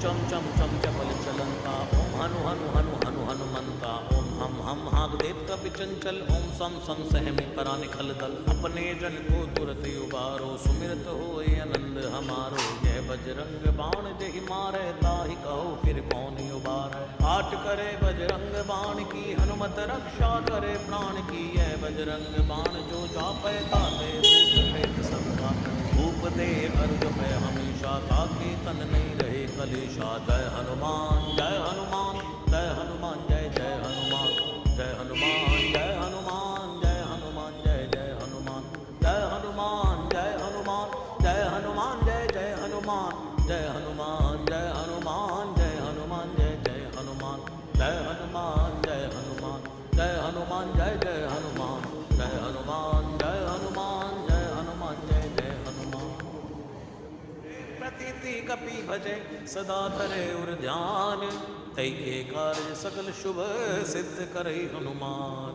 चम चम चम चपल चलंता, ओम हनु हनु हनु हनु हनुमंता, ओम हम हाग देव कपि चंचल, ओम सम सम सहमी परा निखल दल। अपने जन को तुरत उबारो, सुमिरत होए आनंद हमारो। जय बजरंग बाण देहि मारे, ताहि कहो फिर कौन उबारे। आट करे बजरंग बाण की, हनुमत रक्षा करे प्राण की। जय बजरंग बाण जो जापै, ताते भूत प्रेत सब खाते। धूप दे अर्घ पे हमेशा, ताके तन नहीं रहे कलेशा। जय हनुमान जय हनुमान जय हनुमान, जय जय हनुमान। जय हनुमान जय हनुमान जय हनुमान, जय जय हनुमान। जय हनुमान जय हनुमान जय हनुमान, जय जय हनुमान। जय हनुमान जय हनुमान जय हनुमान, जय जय हनुमान। जय हनुमान जय हनुमान जय हनुमान, जय जय हनुमान। जय हनुमान जय हनुमान जय हनुमान, जय जय हनुमान। प्रतीति कपि भजे सदा धरे उर ध्यान, तै के कार्य सकल शुभ सिद्ध करे हनुमान।